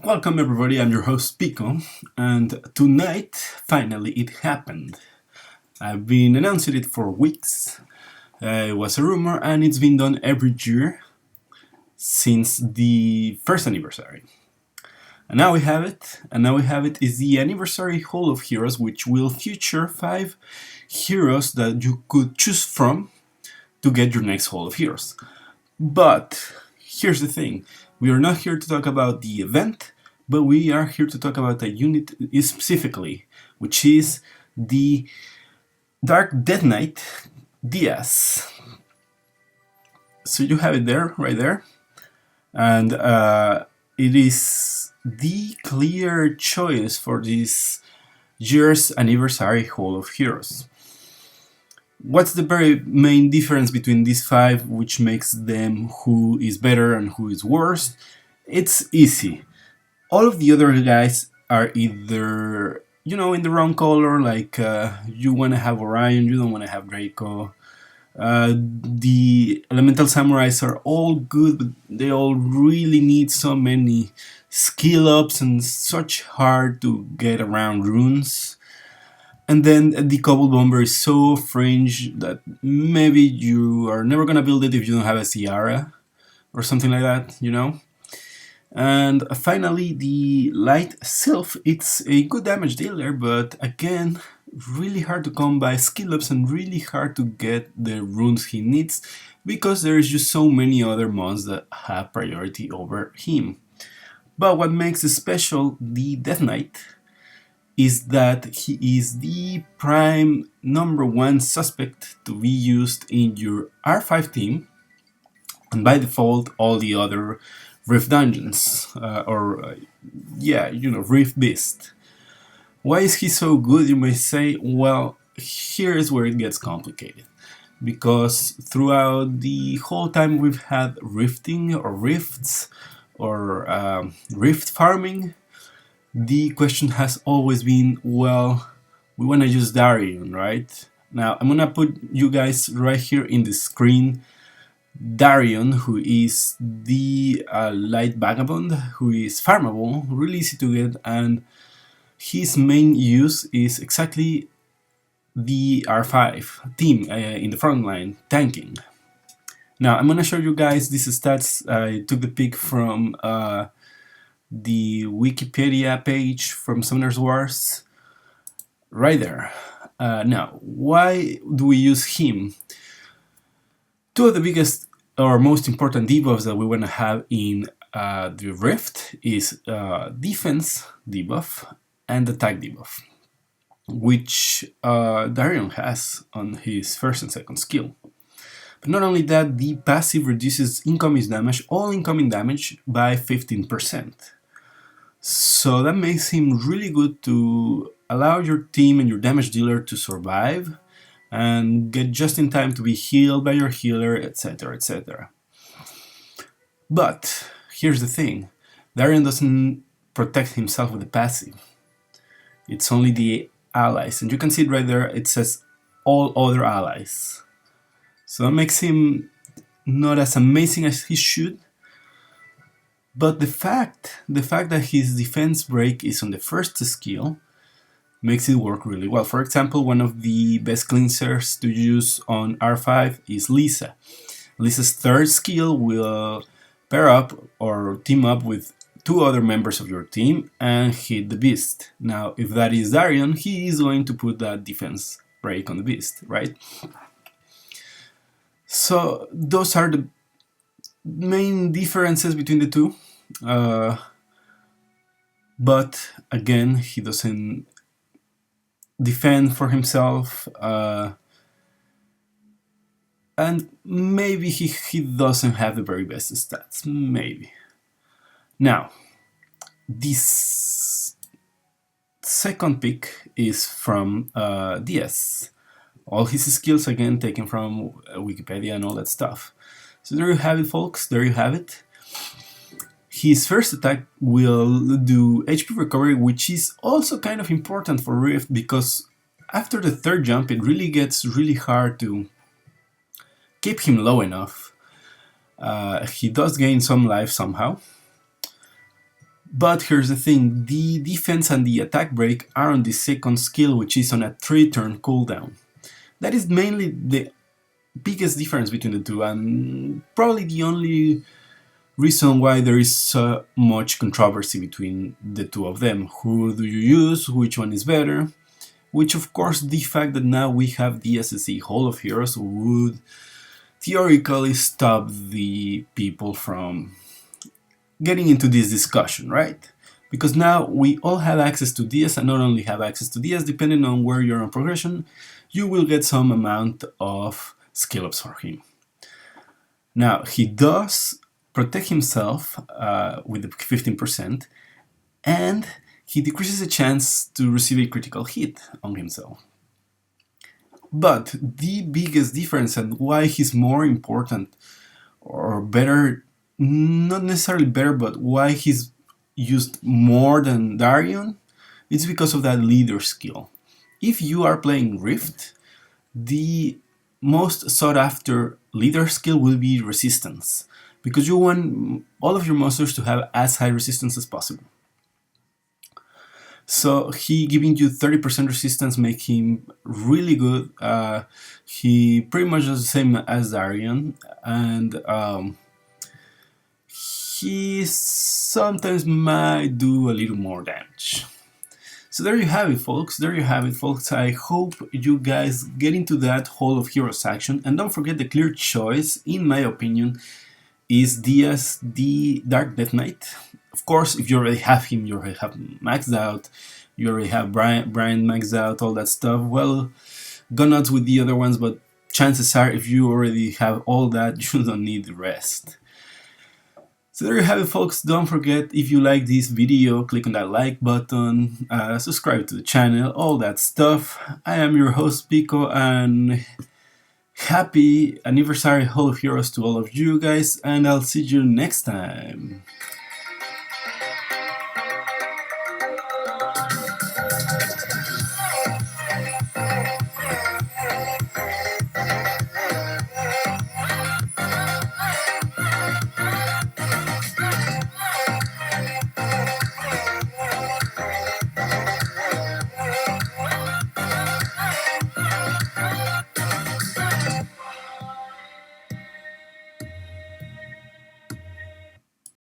Welcome everybody, I'm your host Pico, and tonight, finally it happened. I've been announcing it for weeks. It was a rumor and it's been done every year since the first anniversary. And now we have it, is the anniversary Hall of Heroes, which will feature 5 heroes that you could choose from to get your next Hall of Heroes. But here's the thing, we are not here to talk about the event, but we are here to talk about a unit specifically, which is the Dark Death Knight DS. So you have it there, right there, and it is the clear choice for this year's anniversary Hall of Heroes. What's the very main difference between these 5, which makes them who is better and who is worse? It's easy. All of the other guys are either, in the wrong color, like you want to have Orion, you don't want to have Draco. The Elemental Samurais are all good, but they all really need so many skill ups and such hard to get around runes. And then the Cobalt Bomber is so fringe that maybe you are never gonna build it if you don't have a Ciara or something like that, And finally, the Light Sylph. It's a good damage dealer, but again, really hard to come by skill ups and really hard to get the runes he needs because there's just so many other mons that have priority over him. But what makes special the Death Knight is that he is the prime #1 suspect to be used in your R5 team, and by default all the other Rift Dungeons, Rift Beast. Why is he so good, you may say? Well, here's where it gets complicated. Because throughout the whole time we've had rifting or rifts or rift farming, the question has always been, well, we want to use Darion, right? Now, I'm gonna put you guys right here in the screen Darion, who is the light vagabond, who is farmable, really easy to get, and his main use is exactly the R5 team in the front line, tanking. Now I'm gonna show you guys these stats. I took the pic from the Wikipedia page from Summoners Wars, right there. Now, why do we use him? 2 of the biggest or most important debuffs that we want to have in the Rift is defense debuff and attack debuff, which Darion has on his first and second skill. But not only that, the passive reduces incoming damage, all incoming damage, by 15%. So that makes him really good to allow your team and your damage dealer to survive and get just in time to be healed by your healer, etc, etc. But here's the thing, Darion doesn't protect himself with the passive. It's only the allies, and you can see it right there, it says all other allies. So that makes him not as amazing as he should, but the fact that his defense break is on the first skill makes it work really well. For example, one of the best cleansers to use on R5 is Lisa. Lisa's third skill will pair up or team up with 2 other members of your team and hit the beast. Now, if that is Darion, he is going to put that defense break on the beast, right? So those are the main differences between the 2. But again, he doesn't defend for himself, and maybe he doesn't have the very best stats, maybe. Now, this second pick is from DS. All his skills, again, taken from Wikipedia and all that stuff. So there you have it, folks, there you have it. His first attack will do HP recovery, which is also kind of important for Rift, because after the 3rd jump it really gets really hard to keep him low enough. He does gain some life somehow, But here's the thing, the defense and the attack break are on the second skill, which is on a 3-turn cooldown. That is mainly the biggest difference between the two, and probably the only reason why there is so much controversy between the two of them. Who do you use? Which one is better? Which, of course, the fact that now we have the SSE Hall of Heroes would theoretically stop the people from getting into this discussion, right? Because now we all have access to DS, and not only have access to DS, depending on where you're on progression, you will get some amount of skill ups for him. Now, he does protect himself with the 15%, and he decreases the chance to receive a critical hit on himself. But the biggest difference, and why he's more important or better, not necessarily better, but why he's used more than Darion, it's because of that leader skill. If you are playing Rift, the most sought after leader skill will be resistance, because you want all of your monsters to have as high resistance as possible. So he giving you 30% resistance make him really good. He pretty much does the same as Darion, and he sometimes might do a little more damage. So there you have it, folks. There you have it, folks. I hope you guys get into that Hall of Heroes action, and don't forget the clear choice, in my opinion, is Diaz the Dark Death Knight. Of course, if you already have him, you already have maxed out, you already have Brian maxed out, all that stuff, well, go nuts with the other ones, but chances are, if you already have all that, you don't need the rest. So there you have it, folks. Don't forget, if you like this video, click on that like button, subscribe to the channel, all that stuff. I am your host, Pico, and happy anniversary Hall of Heroes to all of you guys, and I'll see you next time.